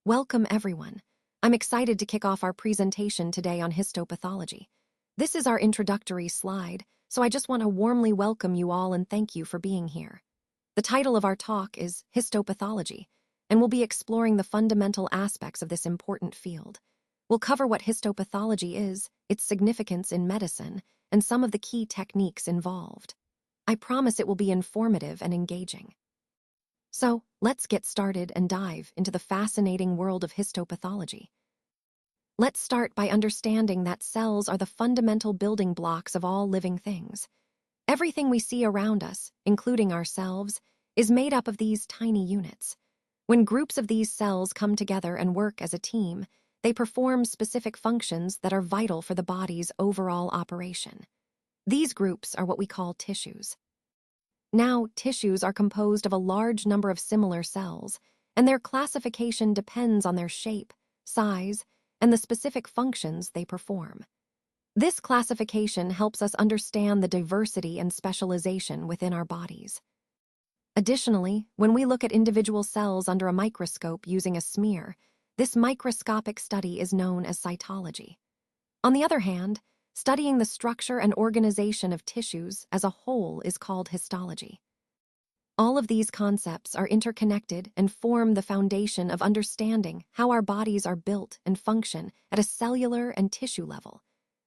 Welcome, everyone. I'm excited to kick off our presentation today on histopathology. This is our introductory slide, so I just want to warmly welcome you all and thank you for being here. The title of our talk is Histopathology, and we'll be exploring the fundamental aspects of this important field. We'll cover what histopathology is, its significance in medicine, and some of the key techniques involved. I promise it will be informative and engaging. So, let's get started and dive into the fascinating world of histopathology. Let's start by understanding that cells are the fundamental building blocks of all living things. Everything we see around us, including ourselves, is made up of these tiny units. When groups of these cells come together and work as a team, they perform specific functions that are vital for the body's overall operation. These groups are what we call tissues. Now, tissues are composed of a large number of similar cells, and their classification depends on their shape, size, and the specific functions they perform. This classification helps us understand the diversity and specialization within our bodies. Additionally, when we look at individual cells under a microscope using a smear, this microscopic study is known as cytology. On the other hand, studying the structure and organization of tissues as a whole is called histology. All of these concepts are interconnected and form the foundation of understanding how our bodies are built and function at a cellular and tissue level,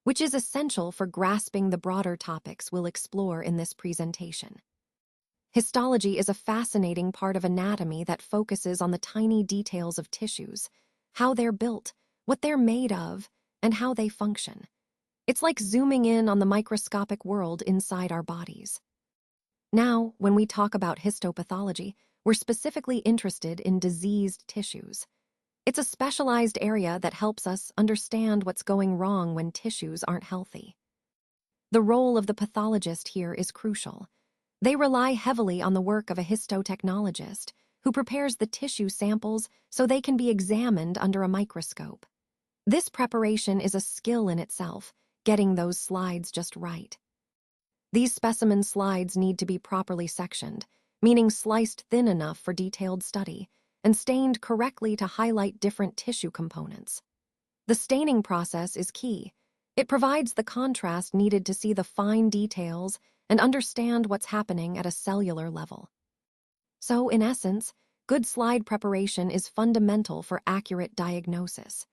which is essential for grasping the broader topics we'll explore in this presentation. Histology is a fascinating part of anatomy that focuses on the tiny details of tissues, how they're built, what they're made of, and how they function. It's like zooming in on the microscopic world inside our bodies. Now, when we talk about histopathology, we're specifically interested in diseased tissues. It's a specialized area that helps us understand what's going wrong when tissues aren't healthy. The role of the pathologist here is crucial. They rely heavily on the work of a histotechnologist who prepares the tissue samples so they can be examined under a microscope. This preparation is a skill in itself, getting those slides just right. These specimen slides need to be properly sectioned, meaning sliced thin enough for detailed study, and stained correctly to highlight different tissue components. The staining process is key. It provides the contrast needed to see the fine details and understand what's happening at a cellular level. So, in essence, good slide preparation is fundamental for accurate diagnosis.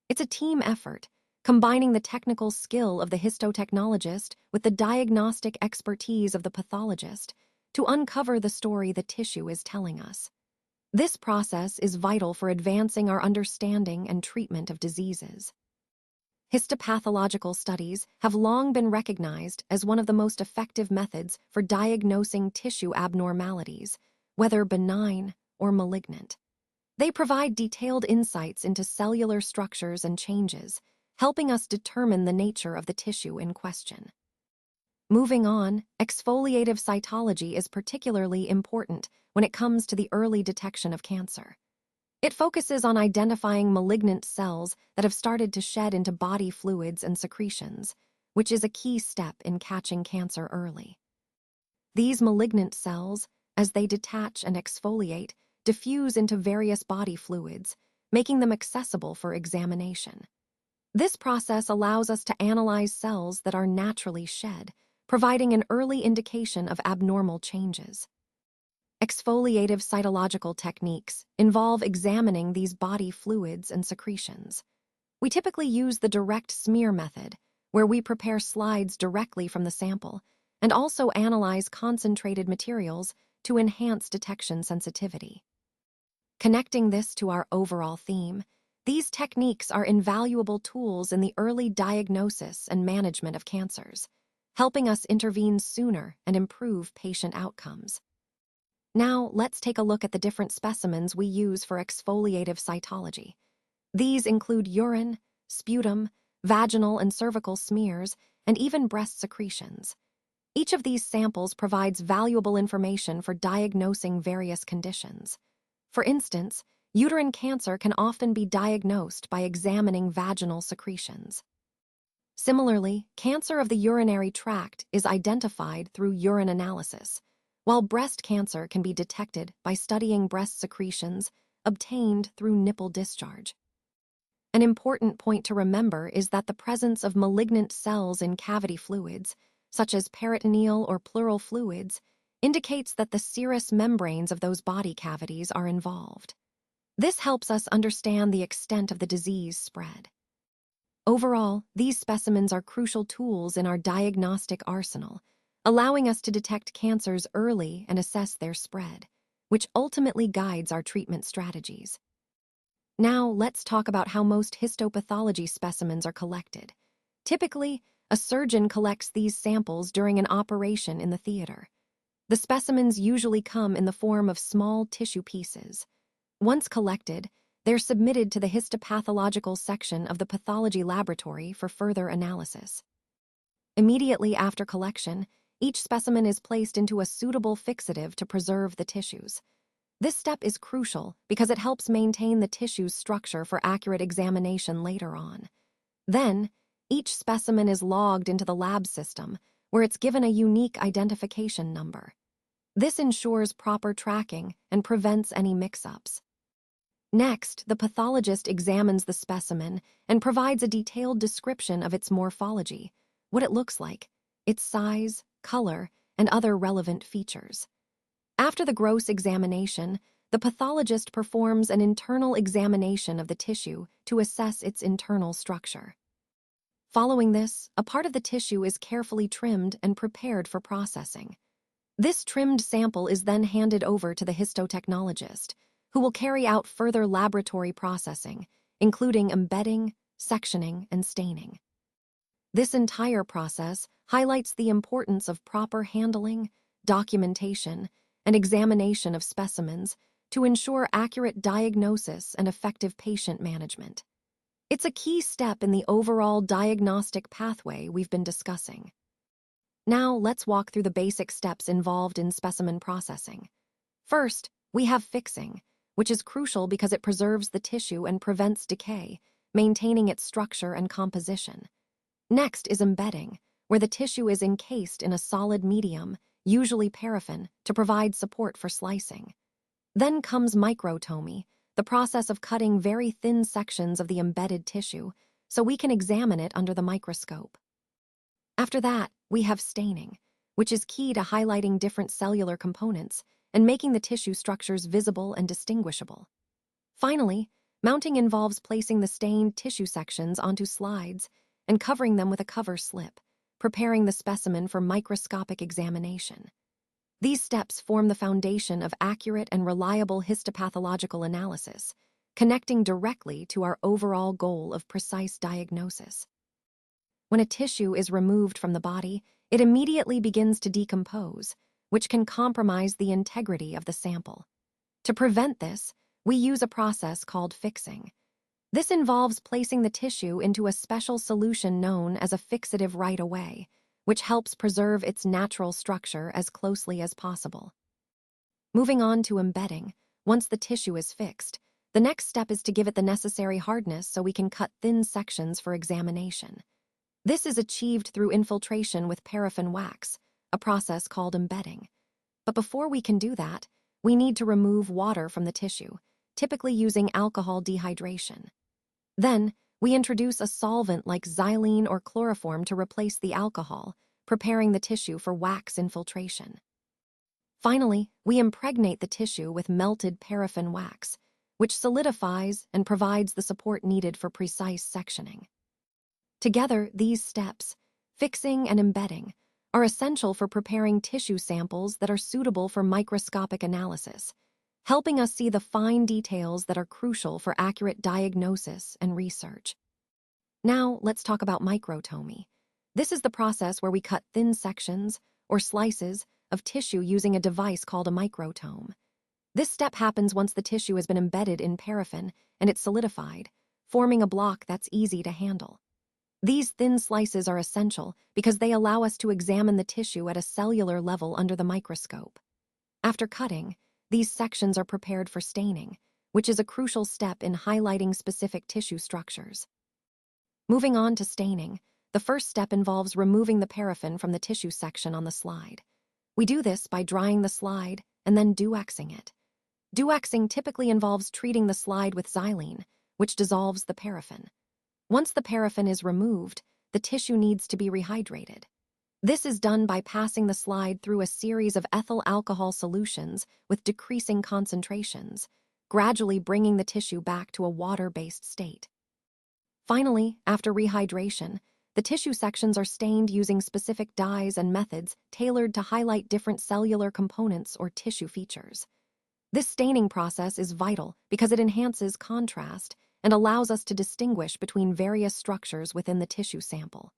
It's a team effort, combining the technical skill of the histotechnologist with the diagnostic expertise of the pathologist to uncover the story the tissue is telling us. This process is vital for advancing our understanding and treatment of diseases. Histopathological studies have long been recognized as one of the most effective methods for diagnosing tissue abnormalities, whether benign or malignant. They provide detailed insights into cellular structures and changes, helping us determine the nature of the tissue in question. Moving on, exfoliative cytology is particularly important when it comes to the early detection of cancer. It focuses on identifying malignant cells that have started to shed into body fluids and secretions, which is a key step in catching cancer early. These malignant cells, as they detach and exfoliate, diffuse into various body fluids, making them accessible for examination. This process allows us to analyze cells that are naturally shed, providing an early indication of abnormal changes. Exfoliative cytological techniques involve examining these body fluids and secretions. We typically use the direct smear method, where we prepare slides directly from the sample and also analyze concentrated materials to enhance detection sensitivity. Connecting this to our overall theme, these techniques are invaluable tools in the early diagnosis and management of cancers, helping us intervene sooner and improve patient outcomes. Now, let's take a look at the different specimens we use for exfoliative cytology. These include urine, sputum, vaginal and cervical smears, and even breast secretions. Each of these samples provides valuable information for diagnosing various conditions. For instance, uterine cancer can often be diagnosed by examining vaginal secretions. Similarly, cancer of the urinary tract is identified through urine analysis, while breast cancer can be detected by studying breast secretions, obtained through nipple discharge. An important point to remember is that the presence of malignant cells in cavity fluids, such as peritoneal or pleural fluids, indicates that the serous membranes of those body cavities are involved. This helps us understand the extent of the disease spread. Overall, these specimens are crucial tools in our diagnostic arsenal, allowing us to detect cancers early and assess their spread, which ultimately guides our treatment strategies. Now, let's talk about how most histopathology specimens are collected. Typically, a surgeon collects these samples during an operation in the theater. The specimens usually come in the form of small tissue pieces. Once collected, they're submitted to the histopathological section of the pathology laboratory for further analysis. Immediately after collection, each specimen is placed into a suitable fixative to preserve the tissues. This step is crucial because it helps maintain the tissue's structure for accurate examination later on. Then, each specimen is logged into the lab system, where it's given a unique identification number. This ensures proper tracking and prevents any mix-ups. Next, the pathologist examines the specimen and provides a detailed description of its morphology, what it looks like, its size, color, and other relevant features. After the gross examination, the pathologist performs an internal examination of the tissue to assess its internal structure. Following this, a part of the tissue is carefully trimmed and prepared for processing. This trimmed sample is then handed over to the histotechnologist, who will carry out further laboratory processing, including embedding, sectioning, and staining. This entire process highlights the importance of proper handling, documentation, and examination of specimens to ensure accurate diagnosis and effective patient management. It's a key step in the overall diagnostic pathway we've been discussing. Now, let's walk through the basic steps involved in specimen processing. First, we have fixing, which is crucial because it preserves the tissue and prevents decay, maintaining its structure and composition. Next is embedding, where the tissue is encased in a solid medium, usually paraffin, to provide support for slicing. Then comes microtomy, the process of cutting very thin sections of the embedded tissue so we can examine it under the microscope. After that, we have staining, which is key to highlighting different cellular components and making the tissue structures visible and distinguishable. Finally, mounting involves placing the stained tissue sections onto slides and covering them with a cover slip, preparing the specimen for microscopic examination. These steps form the foundation of accurate and reliable histopathological analysis, connecting directly to our overall goal of precise diagnosis. When a tissue is removed from the body, it immediately begins to decompose, which can compromise the integrity of the sample. To prevent this, we use a process called fixing. This involves placing the tissue into a special solution known as a fixative right away, which helps preserve its natural structure as closely as possible. Moving on to embedding, once the tissue is fixed, the next step is to give it the necessary hardness so we can cut thin sections for examination. This is achieved through infiltration with paraffin wax, a process called embedding. But before we can do that, we need to remove water from the tissue, typically using alcohol dehydration. Then, we introduce a solvent like xylene or chloroform to replace the alcohol, preparing the tissue for wax infiltration. Finally, we impregnate the tissue with melted paraffin wax, which solidifies and provides the support needed for precise sectioning. Together, these steps, fixing and embedding, are essential for preparing tissue samples that are suitable for microscopic analysis, helping us see the fine details that are crucial for accurate diagnosis and research. Now, let's talk about microtomy. This is the process where we cut thin sections, or slices, of tissue using a device called a microtome. This step happens once the tissue has been embedded in paraffin and it's solidified, forming a block that's easy to handle. These thin slices are essential because they allow us to examine the tissue at a cellular level under the microscope. After cutting, these sections are prepared for staining, which is a crucial step in highlighting specific tissue structures. Moving on to staining, the first step involves removing the paraffin from the tissue section on the slide. We do this by drying the slide and then duexing it. Duexing typically involves treating the slide with xylene, which dissolves the paraffin. Once the paraffin is removed, the tissue needs to be rehydrated. This is done by passing the slide through a series of ethyl alcohol solutions with decreasing concentrations, gradually bringing the tissue back to a water-based state. Finally, after rehydration, the tissue sections are stained using specific dyes and methods tailored to highlight different cellular components or tissue features. This staining process is vital because it enhances contrast and allows us to distinguish between various structures within the tissue sample.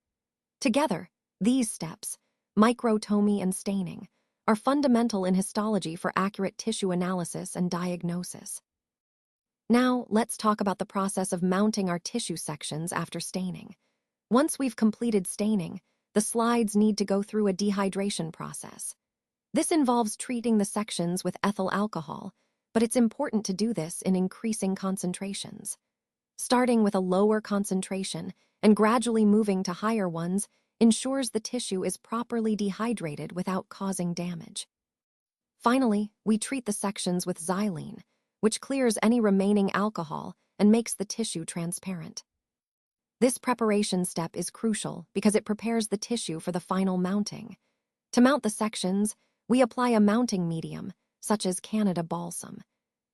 Together, these steps, microtomy and staining, are fundamental in histology for accurate tissue analysis and diagnosis. Now, let's talk about the process of mounting our tissue sections after staining. Once we've completed staining, the slides need to go through a dehydration process. This involves treating the sections with ethyl alcohol, but it's important to do this in increasing concentrations. Starting with a lower concentration and gradually moving to higher ones ensures the tissue is properly dehydrated without causing damage. Finally, we treat the sections with xylene, which clears any remaining alcohol and makes the tissue transparent. This preparation step is crucial because it prepares the tissue for the final mounting. To mount the sections, we apply a mounting medium, such as Canada balsam.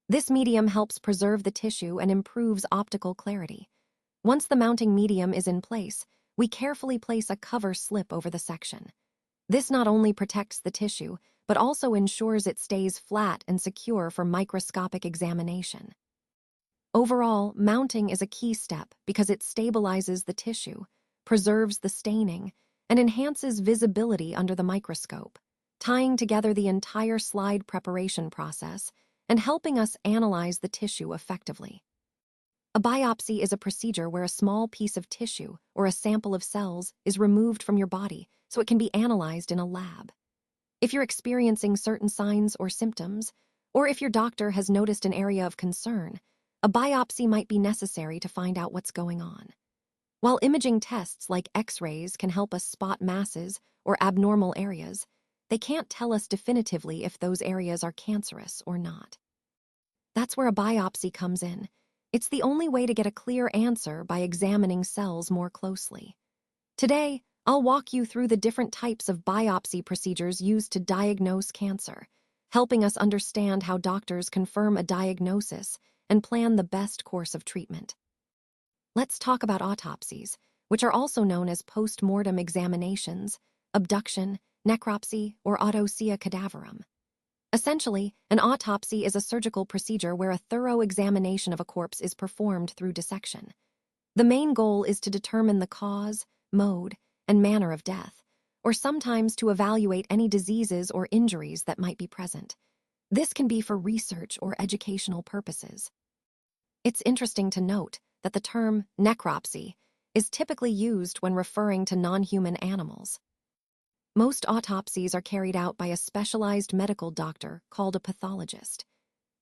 This medium helps preserve the tissue and improves optical clarity. Once the mounting medium is in place, we carefully place a cover slip over the section. This not only protects the tissue, but also ensures it stays flat and secure for microscopic examination. Overall, mounting is a key step because it stabilizes the tissue, preserves the staining, and enhances visibility under the microscope, tying together the entire slide preparation process and helping us analyze the tissue effectively. A biopsy is a procedure where a small piece of tissue or a sample of cells is removed from your body so it can be analyzed in a lab. If you're experiencing certain signs or symptoms, or if your doctor has noticed an area of concern, a biopsy might be necessary to find out what's going on. While imaging tests like X-rays can help us spot masses or abnormal areas, they can't tell us definitively if those areas are cancerous or not. That's where a biopsy comes in. It's the only way to get a clear answer by examining cells more closely. Today, I'll walk you through the different types of biopsy procedures used to diagnose cancer, helping us understand how doctors confirm a diagnosis and plan the best course of treatment. Let's talk about autopsies, which are also known as post-mortem examinations, abduction, necropsy, or autopsia cadaverum. Essentially, an autopsy is a surgical procedure where a thorough examination of a corpse is performed through dissection. The main goal is to determine the cause, mode, and manner of death, or sometimes to evaluate any diseases or injuries that might be present. This can be for research or educational purposes. It's interesting to note that the term necropsy is typically used when referring to non-human animals. Most autopsies are carried out by a specialized medical doctor called a pathologist.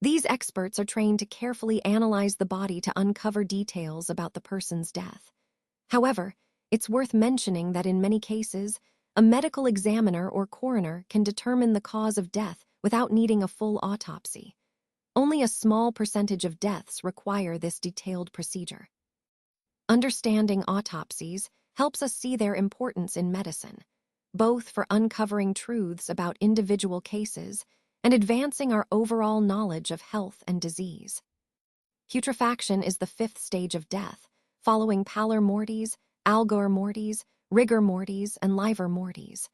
These experts are trained to carefully analyze the body to uncover details about the person's death. However, it's worth mentioning that in many cases, a medical examiner or coroner can determine the cause of death without needing a full autopsy. Only a small percentage of deaths require this detailed procedure. Understanding autopsies helps us see their importance in medicine, both for uncovering truths about individual cases and advancing our overall knowledge of health and disease. Putrefaction is the fifth stage of death, following pallor mortis, algor mortis, rigor mortis, and livor mortis.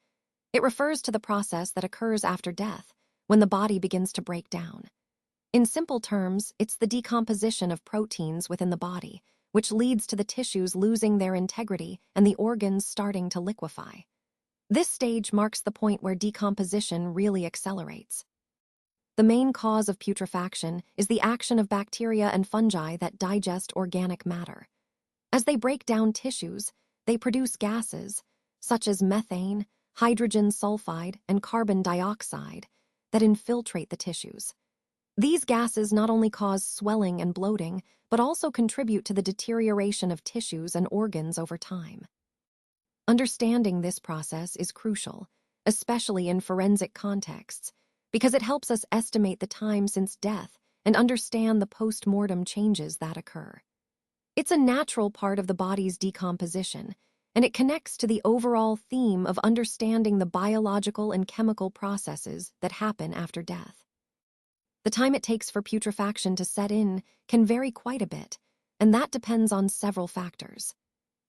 It refers to the process that occurs after death, when the body begins to break down. In simple terms, it's the decomposition of proteins within the body, which leads to the tissues losing their integrity and the organs starting to liquefy. This stage marks the point where decomposition really accelerates. The main cause of putrefaction is the action of bacteria and fungi that digest organic matter. As they break down tissues, they produce gases, such as methane, hydrogen sulfide, and carbon dioxide, that infiltrate the tissues. These gases not only cause swelling and bloating, but also contribute to the deterioration of tissues and organs over time. Understanding this process is crucial, especially in forensic contexts, because it helps us estimate the time since death and understand the post-mortem changes that occur. It's a natural part of the body's decomposition, and it connects to the overall theme of understanding the biological and chemical processes that happen after death. The time it takes for putrefaction to set in can vary quite a bit, and that depends on several factors.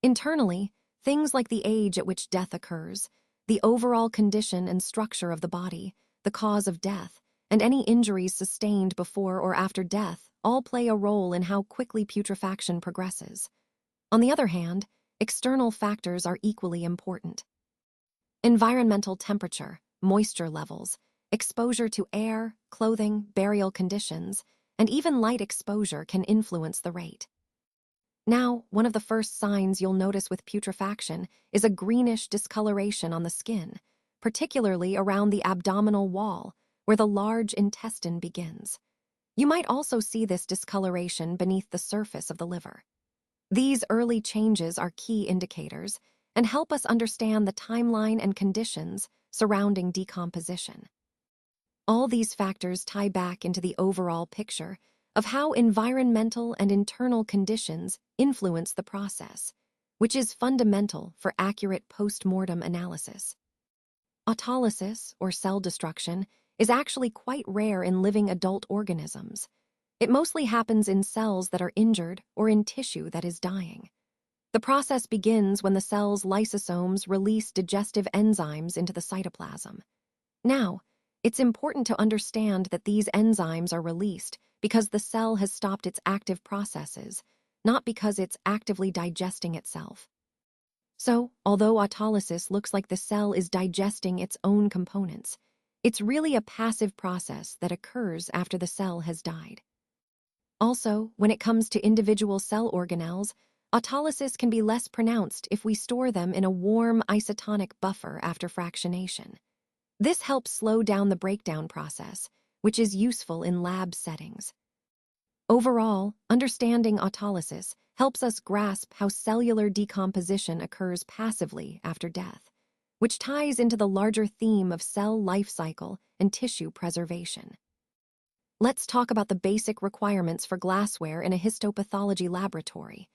Internally, things like the age at which death occurs, the overall condition and structure of the body, the cause of death, and any injuries sustained before or after death all play a role in how quickly putrefaction progresses. On the other hand, external factors are equally important. Environmental temperature, moisture levels, exposure to air, clothing, burial conditions, and even light exposure can influence the rate. Now, one of the first signs you'll notice with putrefaction is a greenish discoloration on the skin, particularly around the abdominal wall, where the large intestine begins. You might also see this discoloration beneath the surface of the liver. These early changes are key indicators and help us understand the timeline and conditions surrounding decomposition. All these factors tie back into the overall picture of how environmental and internal conditions influence the process, which is fundamental for accurate post-mortem analysis. Autolysis, or cell destruction, is actually quite rare in living adult organisms. It mostly happens in cells that are injured or in tissue that is dying. The process begins when the cell's lysosomes release digestive enzymes into the cytoplasm. Now, it's important to understand that these enzymes are released because the cell has stopped its active processes, not because it's actively digesting itself. So, although autolysis looks like the cell is digesting its own components, it's really a passive process that occurs after the cell has died. Also, when it comes to individual cell organelles, autolysis can be less pronounced if we store them in a warm isotonic buffer after fractionation. This helps slow down the breakdown process, which is useful in lab settings. Overall, understanding autolysis helps us grasp how cellular decomposition occurs passively after death, which ties into the larger theme of cell life cycle and tissue preservation. Let's talk about the basic requirements for glassware in a histopathology laboratory.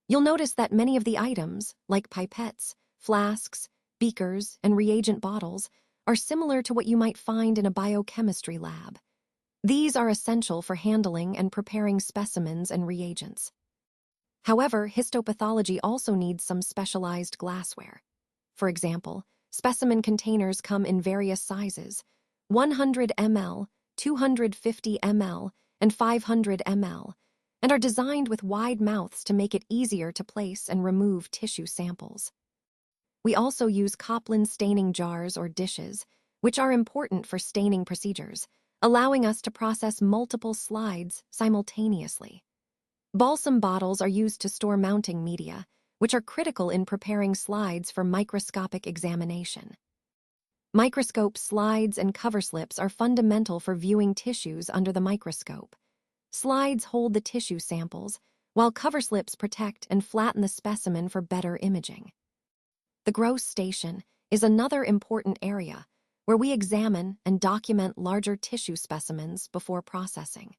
You'll notice that many of the items, like pipettes, flasks, beakers, and reagent bottles, are similar to what you might find in a biochemistry lab. These are essential for handling and preparing specimens and reagents. However, histopathology also needs some specialized glassware. For example, specimen containers come in various sizes: 100 ml, 250 ml, and 500 ml, and are designed with wide mouths to make it easier to place and remove tissue samples. We also use Copland staining jars or dishes, which are important for staining procedures, allowing us to process multiple slides simultaneously. Balsam bottles are used to store mounting media, which are critical in preparing slides for microscopic examination. Microscope slides and cover slips are fundamental for viewing tissues under the microscope. Slides hold the tissue samples, while cover slips protect and flatten the specimen for better imaging. The gross station is another important area where we examine and document larger tissue specimens before processing.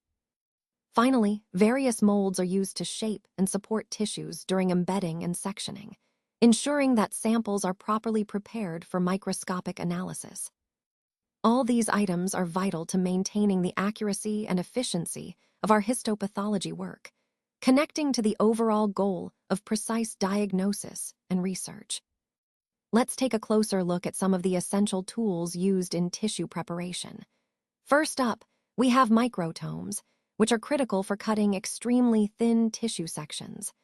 Finally, various molds are used to shape and support tissues during embedding and sectioning, ensuring that samples are properly prepared for microscopic analysis. All these items are vital to maintaining the accuracy and efficiency of our histopathology work, connecting to the overall goal of precise diagnosis and research. Let's take a closer look at some of the essential tools used in tissue preparation. First up, we have microtomes, which are critical for cutting extremely thin tissue sections.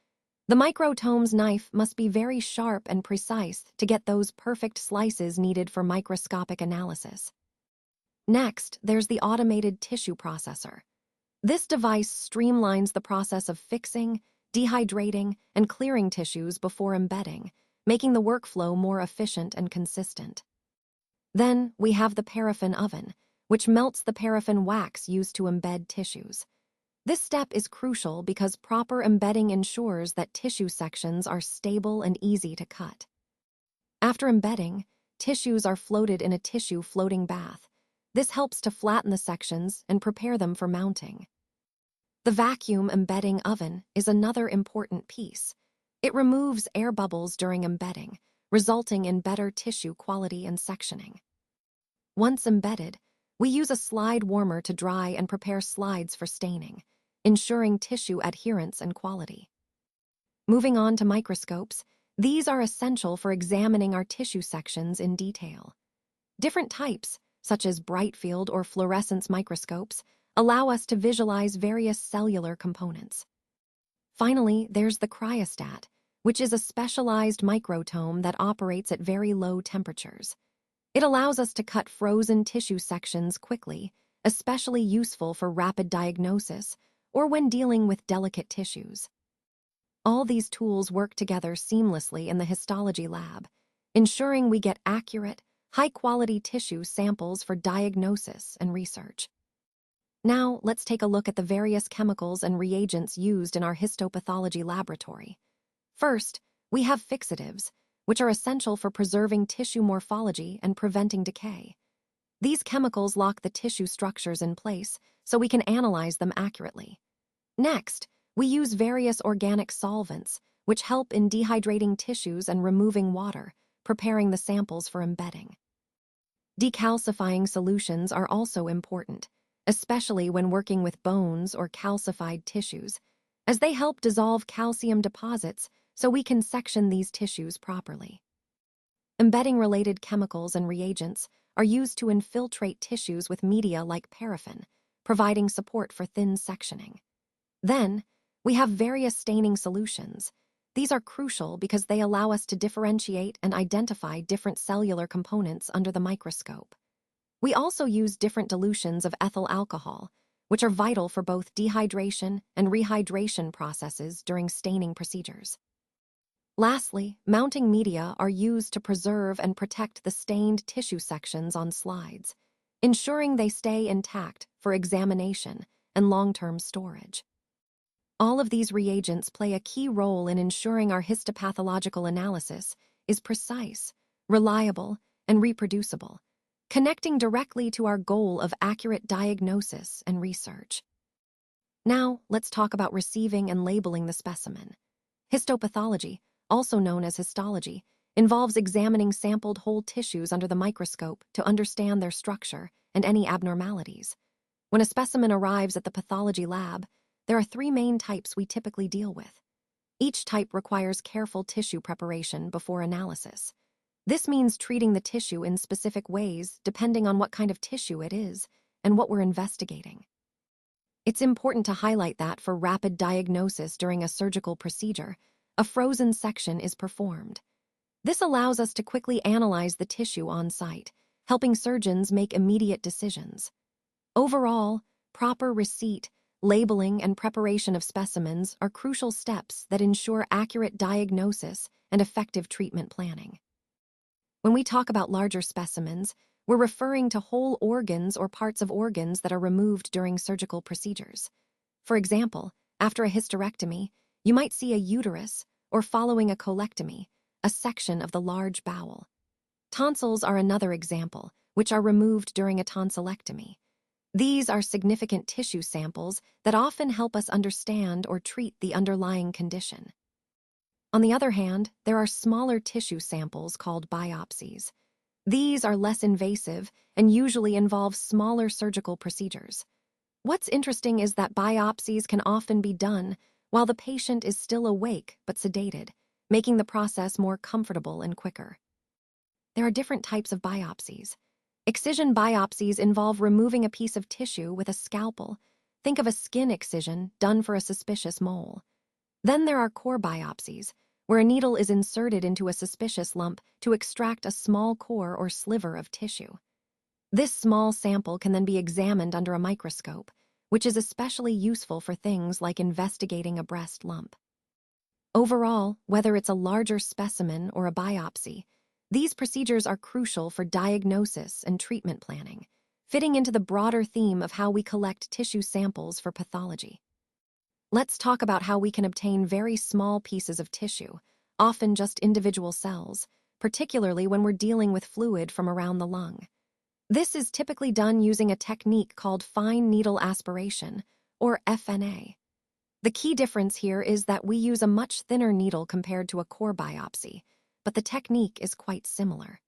The microtomes knife must be very sharp and precise to get those perfect slices needed for microscopic analysis. Next, there's the automated tissue processor. This device streamlines the process of fixing, dehydrating, and clearing tissues before embedding, making the workflow more efficient and consistent. Then we have the paraffin oven, which melts the paraffin wax used to embed tissues. This step is crucial because proper embedding ensures that tissue sections are stable and easy to cut. After embedding, tissues are floated in a tissue floating bath. This helps to flatten the sections and prepare them for mounting. The vacuum embedding oven is another important piece. It removes air bubbles during embedding, resulting in better tissue quality and sectioning. Once embedded, we use a slide warmer to dry and prepare slides for staining, ensuring tissue adherence and quality. Moving on to microscopes, these are essential for examining our tissue sections in detail. Different types, such as bright field or fluorescence microscopes, allow us to visualize various cellular components. Finally, there's the cryostat, which is a specialized microtome that operates at very low temperatures. It allows us to cut frozen tissue sections quickly, especially useful for rapid diagnosis or when dealing with delicate tissues. All these tools work together seamlessly in the histology lab, ensuring we get accurate, high-quality tissue samples for diagnosis and research. Now, let's take a look at the various chemicals and reagents used in our histopathology laboratory. First, we have fixatives, which are essential for preserving tissue morphology and preventing decay. These chemicals lock the tissue structures in place so we can analyze them accurately. Next, we use various organic solvents, which help in dehydrating tissues and removing water, preparing the samples for embedding. Decalcifying solutions are also important, especially when working with bones or calcified tissues, as they help dissolve calcium deposits so we can section these tissues properly. Embedding-related chemicals and reagents are used to infiltrate tissues with media like paraffin, providing support for thin sectioning. Then, we have various staining solutions. These are crucial because they allow us to differentiate and identify different cellular components under the microscope. We also use different dilutions of ethyl alcohol, which are vital for both dehydration and rehydration processes during staining procedures. Lastly, mounting media are used to preserve and protect the stained tissue sections on slides, ensuring they stay intact for examination and long-term storage. All of these reagents play a key role in ensuring our histopathological analysis is precise, reliable, and reproducible, connecting directly to our goal of accurate diagnosis and research. Now, let's talk about receiving and labeling the specimen. Histopathology, also known as histology, involves examining sampled whole tissues under the microscope to understand their structure and any abnormalities. When a specimen arrives at the pathology lab, there are three main types we typically deal with. Each type requires careful tissue preparation before analysis. This means treating the tissue in specific ways depending on what kind of tissue it is and what we're investigating. It's important to highlight that for rapid diagnosis during a surgical procedure, a frozen section is performed. This allows us to quickly analyze the tissue on site, helping surgeons make immediate decisions. Overall, proper receipt, labeling, and preparation of specimens are crucial steps that ensure accurate diagnosis and effective treatment planning. When we talk about larger specimens, we're referring to whole organs or parts of organs that are removed during surgical procedures. For example, after a hysterectomy, you might see a uterus, or following a colectomy, a section of the large bowel. Tonsils are another example, which are removed during a tonsillectomy. These are significant tissue samples that often help us understand or treat the underlying condition. On the other hand, there are smaller tissue samples called biopsies. These are less invasive and usually involve smaller surgical procedures. What's interesting is that biopsies can often be done while the patient is still awake but sedated, making the process more comfortable and quicker. There are different types of biopsies. Excision biopsies involve removing a piece of tissue with a scalpel. Think of a skin excision done for a suspicious mole. Then there are core biopsies, where a needle is inserted into a suspicious lump to extract a small core or sliver of tissue. This small sample can then be examined under a microscope, which is especially useful for things like investigating a breast lump. Overall, whether it's a larger specimen or a biopsy, these procedures are crucial for diagnosis and treatment planning, fitting into the broader theme of how we collect tissue samples for pathology. Let's talk about how we can obtain very small pieces of tissue, often just individual cells, particularly when we're dealing with fluid from around the lung. This is typically done using a technique called fine needle aspiration, or FNA. The key difference here is that we use a much thinner needle compared to a core biopsy, but the technique is quite similar.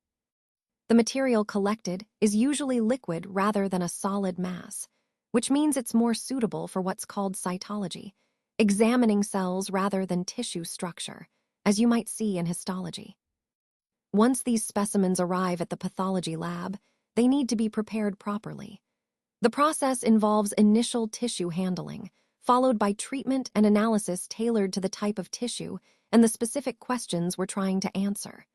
The material collected is usually liquid rather than a solid mass, which means it's more suitable for what's called cytology, examining cells rather than tissue structure, as you might see in histology. Once these specimens arrive at the pathology lab, they need to be prepared properly. The process involves initial tissue handling, followed by treatment and analysis tailored to the type of tissue and the specific questions we're trying to answer.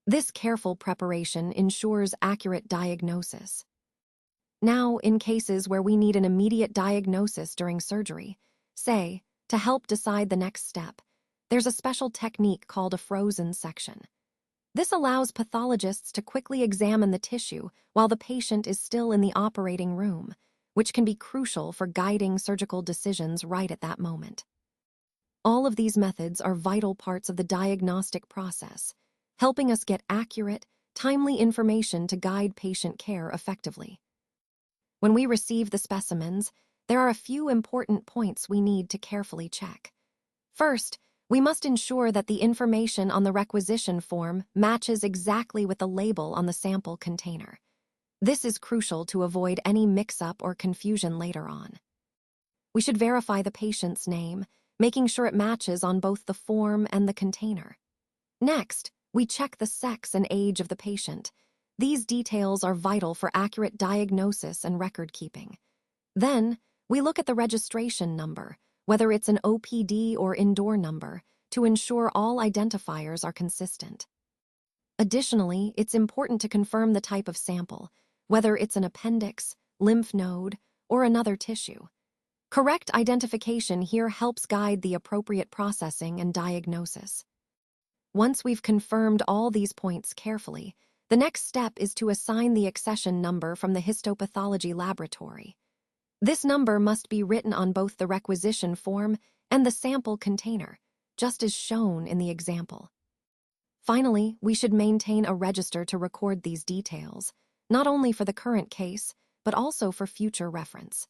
This careful preparation ensures accurate diagnosis. Now, in cases where we need an immediate diagnosis during surgery, say, to help decide the next step, there's a special technique called a frozen section. This allows pathologists to quickly examine the tissue while the patient is still in the operating room, which can be crucial for guiding surgical decisions right at that moment. All of these methods are vital parts of the diagnostic process, helping us get accurate, timely information to guide patient care effectively. When we receive the specimens, there are a few important points we need to carefully check. First, we must ensure that the information on the requisition form matches exactly with the label on the sample container. This is crucial to avoid any mix-up or confusion later on. We should verify the patient's name, making sure it matches on both the form and the container. Next, we check the sex and age of the patient. These details are vital for accurate diagnosis and record keeping. Then, we look at the registration number, whether it's an OPD or indoor number, to ensure all identifiers are consistent. Additionally, it's important to confirm the type of sample, whether it's an appendix, lymph node, or another tissue. Correct identification here helps guide the appropriate processing and diagnosis. Once we've confirmed all these points carefully, the next step is to assign the accession number from the histopathology laboratory. This number must be written on both the requisition form and the sample container, just as shown in the example. Finally, we should maintain a register to record these details, not only for the current case, but also for future reference.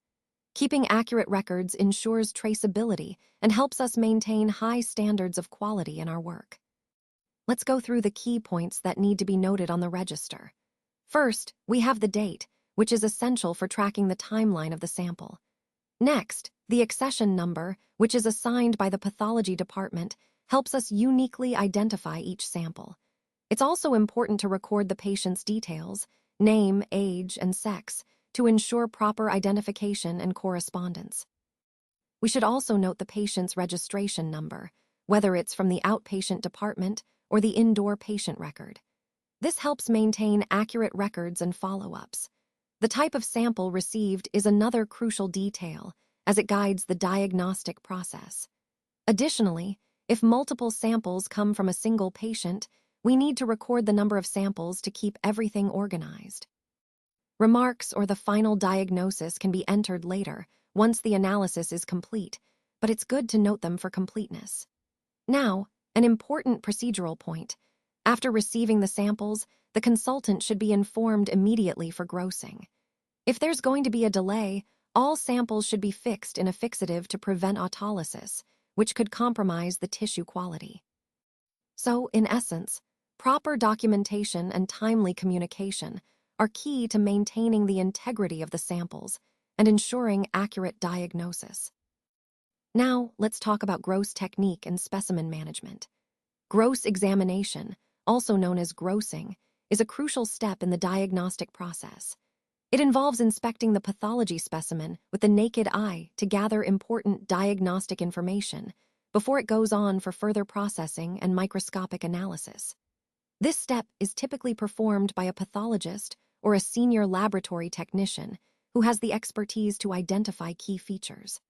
Keeping accurate records ensures traceability and helps us maintain high standards of quality in our work. Let's go through the key points that need to be noted on the register. First, we have the date, which is essential for tracking the timeline of the sample. Next, the accession number, which is assigned by the pathology department, helps us uniquely identify each sample. It's also important to record the patient's details, name, age, and sex, to ensure proper identification and correspondence. We should also note the patient's registration number, whether it's from the outpatient department or the indoor patient record. This helps maintain accurate records and follow-ups. The type of sample received is another crucial detail, as it guides the diagnostic process. Additionally, if multiple samples come from a single patient, we need to record the number of samples to keep everything organized. Remarks or the final diagnosis can be entered later, once the analysis is complete, but it's good to note them for completeness. Now, an important procedural point. After receiving the samples, the consultant should be informed immediately for grossing. If there's going to be a delay, all samples should be fixed in a fixative to prevent autolysis, which could compromise the tissue quality. So, in essence, proper documentation and timely communication are key to maintaining the integrity of the samples and ensuring accurate diagnosis. Now, let's talk about gross technique and specimen management. Gross examination, also known as grossing, is a crucial step in the diagnostic process. It involves inspecting the pathology specimen with the naked eye to gather important diagnostic information before it goes on for further processing and microscopic analysis. This step is typically performed by a pathologist or a senior laboratory technician who has the expertise to identify key features.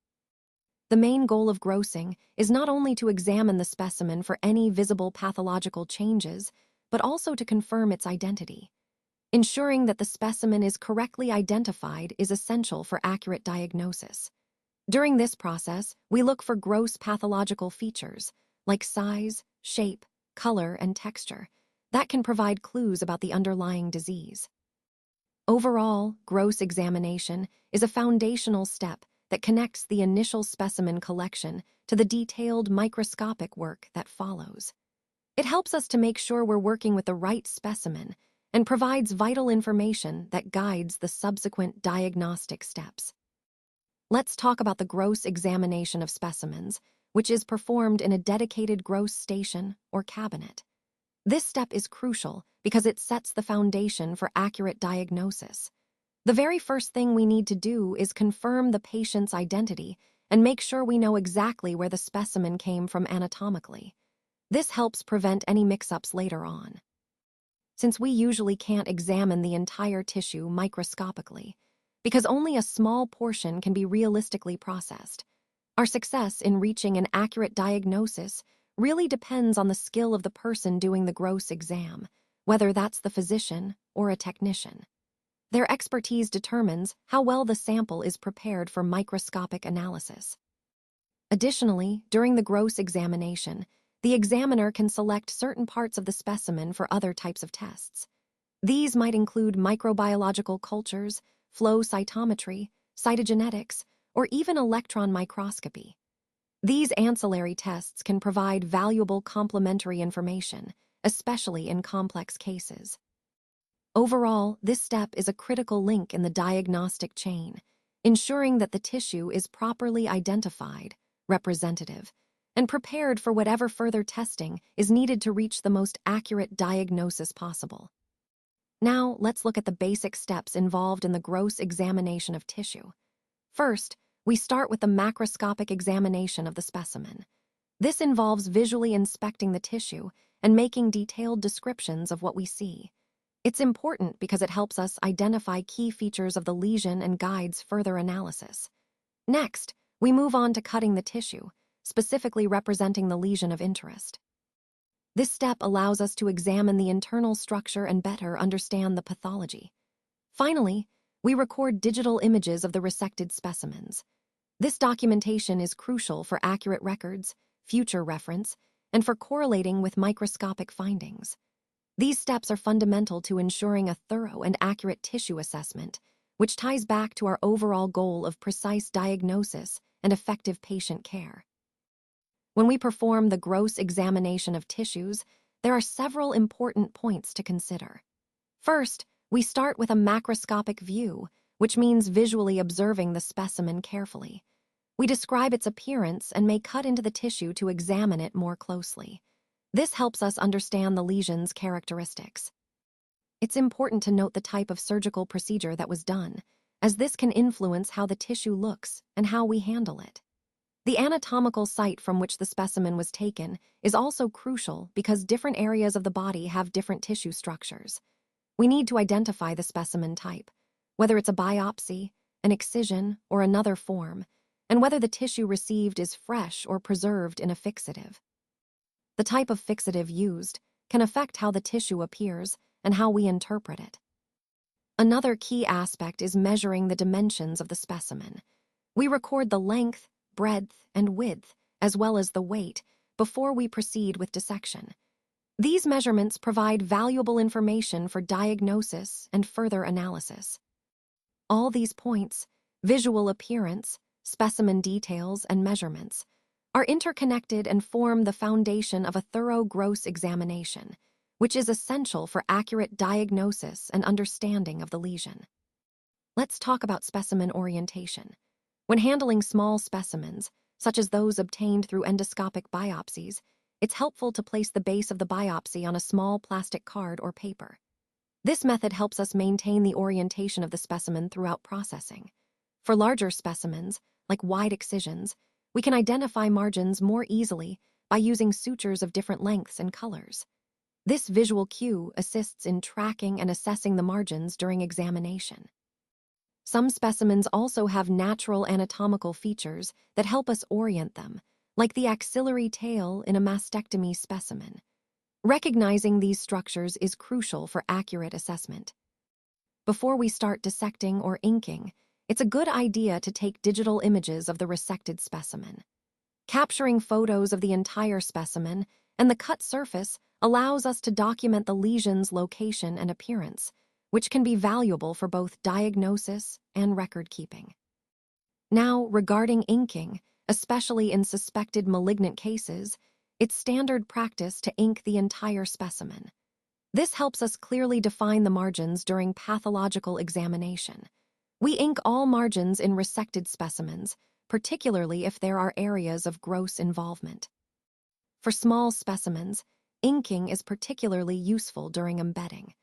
The main goal of grossing is not only to examine the specimen for any visible pathological changes, but also to confirm its identity. Ensuring that the specimen is correctly identified is essential for accurate diagnosis. During this process, we look for gross pathological features, like size, shape, color, and texture, that can provide clues about the underlying disease. Overall, gross examination is a foundational step that connects the initial specimen collection to the detailed microscopic work that follows. It helps us to make sure we're working with the right specimen and provides vital information that guides the subsequent diagnostic steps. Let's talk about the gross examination of specimens, which is performed in a dedicated gross station or cabinet. This step is crucial because it sets the foundation for accurate diagnosis. The very first thing we need to do is confirm the patient's identity and make sure we know exactly where the specimen came from anatomically. This helps prevent any mix-ups later on. Since we usually can't examine the entire tissue microscopically, because only a small portion can be realistically processed, our success in reaching an accurate diagnosis really depends on the skill of the person doing the gross exam, whether that's the physician or a technician. Their expertise determines how well the sample is prepared for microscopic analysis. Additionally, during the gross examination, the examiner can select certain parts of the specimen for other types of tests. These might include microbiological cultures, flow cytometry, cytogenetics, or even electron microscopy. These ancillary tests can provide valuable complementary information, especially in complex cases. Overall, this step is a critical link in the diagnostic chain, ensuring that the tissue is properly identified, representative, and prepared for whatever further testing is needed to reach the most accurate diagnosis possible. Now, let's look at the basic steps involved in the gross examination of tissue. First, we start with the macroscopic examination of the specimen. This involves visually inspecting the tissue and making detailed descriptions of what we see. It's important because it helps us identify key features of the lesion and guides further analysis. Next, we move on to cutting the tissue, specifically representing the lesion of interest. This step allows us to examine the internal structure and better understand the pathology. Finally, we record digital images of the resected specimens. This documentation is crucial for accurate records, future reference, and for correlating with microscopic findings. These steps are fundamental to ensuring a thorough and accurate tissue assessment, which ties back to our overall goal of precise diagnosis and effective patient care. When we perform the gross examination of tissues, there are several important points to consider. First, we start with a macroscopic view, which means visually observing the specimen carefully. We describe its appearance and may cut into the tissue to examine it more closely. This helps us understand the lesion's characteristics. It's important to note the type of surgical procedure that was done, as this can influence how the tissue looks and how we handle it. The anatomical site from which the specimen was taken is also crucial because different areas of the body have different tissue structures. We need to identify the specimen type, whether it's a biopsy, an excision, or another form, and whether the tissue received is fresh or preserved in a fixative. The type of fixative used can affect how the tissue appears and how we interpret it. Another key aspect is measuring the dimensions of the specimen. We record the length, breadth, and width, as well as the weight, before we proceed with dissection. These measurements provide valuable information for diagnosis and further analysis. All these points, visual appearance, specimen details, and measurements, are interconnected and form the foundation of a thorough gross examination, which is essential for accurate diagnosis and understanding of the lesion. Let's talk about specimen orientation. When handling small specimens, such as those obtained through endoscopic biopsies, it's helpful to place the base of the biopsy on a small plastic card or paper. This method helps us maintain the orientation of the specimen throughout processing. For larger specimens, like wide excisions, we can identify margins more easily by using sutures of different lengths and colors. This visual cue assists in tracking and assessing the margins during examination. Some specimens also have natural anatomical features that help us orient them, like the axillary tail in a mastectomy specimen. Recognizing these structures is crucial for accurate assessment. Before we start dissecting or inking, it's a good idea to take digital images of the resected specimen. Capturing photos of the entire specimen and the cut surface allows us to document the lesion's location and appearance, which can be valuable for both diagnosis and record keeping. Now, regarding inking, especially in suspected malignant cases, it's standard practice to ink the entire specimen. This helps us clearly define the margins during pathological examination. We ink all margins in resected specimens, particularly if there are areas of gross involvement. For small specimens, inking is particularly useful during embedding.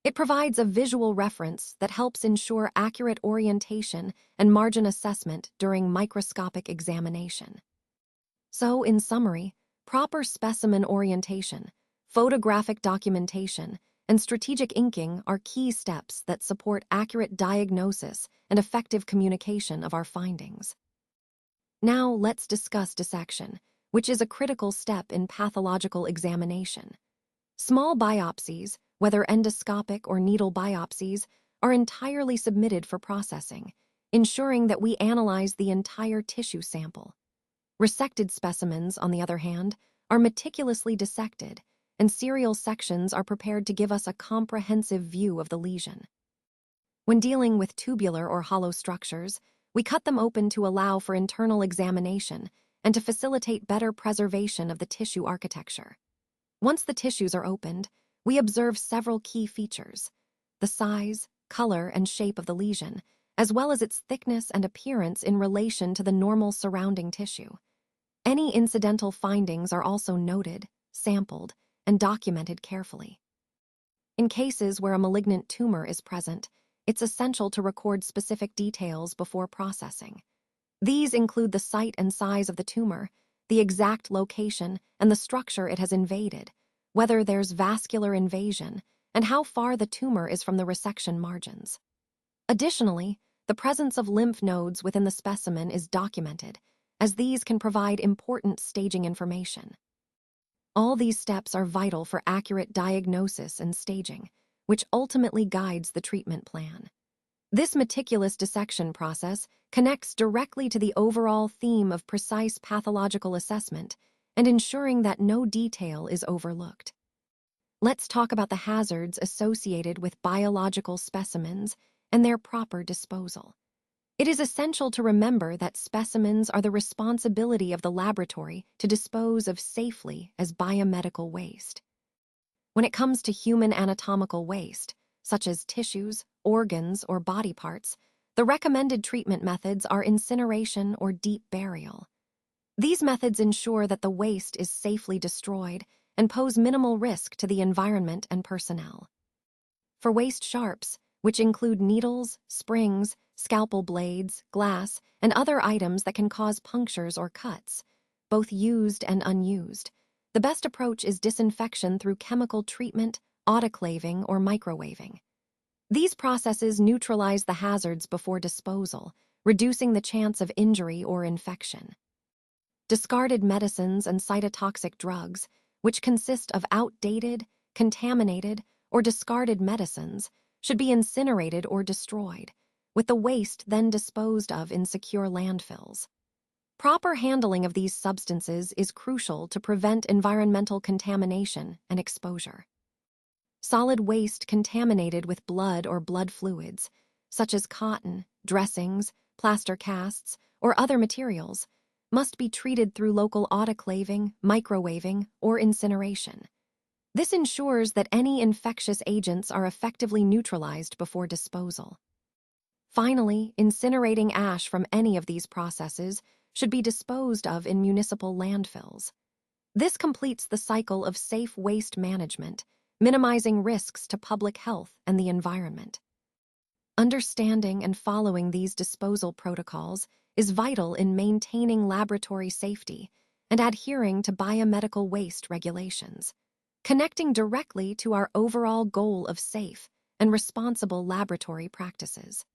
It provides a visual reference that helps ensure accurate orientation and margin assessment during microscopic examination. So, in summary, proper specimen orientation, photographic documentation, and strategic inking are key steps that support accurate diagnosis and effective communication of our findings. Now, let's discuss dissection, which is a critical step in pathological examination. Small biopsies, whether endoscopic or needle biopsies, are entirely submitted for processing, ensuring that we analyze the entire tissue sample. Resected specimens, on the other hand, are meticulously dissected, and serial sections are prepared to give us a comprehensive view of the lesion. When dealing with tubular or hollow structures, we cut them open to allow for internal examination and to facilitate better preservation of the tissue architecture. Once the tissues are opened, we observe several key features: the size, color, and shape of the lesion, as well as its thickness and appearance in relation to the normal surrounding tissue. Any incidental findings are also noted, sampled, and documented carefully. In cases where a malignant tumor is present, it's essential to record specific details before processing. These include the site and size of the tumor, the exact location, and the structure it has invaded, whether there's vascular invasion, and how far the tumor is from the resection margins. Additionally, the presence of lymph nodes within the specimen is documented, as these can provide important staging information. All these steps are vital for accurate diagnosis and staging, which ultimately guides the treatment plan. This meticulous dissection process connects directly to the overall theme of precise pathological assessment and ensuring that no detail is overlooked. Let's talk about the hazards associated with biological specimens and their proper disposal. It is essential to remember that specimens are the responsibility of the laboratory to dispose of safely as biomedical waste. When it comes to human anatomical waste, such as tissues, organs, or body parts, the recommended treatment methods are incineration or deep burial. These methods ensure that the waste is safely destroyed and pose minimal risk to the environment and personnel. For waste sharps, which include needles, springs, scalpel blades, glass, and other items that can cause punctures or cuts, both used and unused, the best approach is disinfection through chemical treatment, autoclaving, or microwaving. These processes neutralize the hazards before disposal, reducing the chance of injury or infection. Discarded medicines and cytotoxic drugs, which consist of outdated, contaminated, or discarded medicines, should be incinerated or destroyed, with the waste then disposed of in secure landfills. Proper handling of these substances is crucial to prevent environmental contamination and exposure. Solid waste contaminated with blood or blood fluids, such as cotton, dressings, plaster casts, or other materials, must be treated through local autoclaving, microwaving, or incineration. This ensures that any infectious agents are effectively neutralized before disposal. Finally, incinerating ash from any of these processes should be disposed of in municipal landfills. This completes the cycle of safe waste management, minimizing risks to public health and the environment. Understanding and following these disposal protocols is vital in maintaining laboratory safety and adhering to biomedical waste regulations, connecting directly to our overall goal of safe and responsible laboratory practices.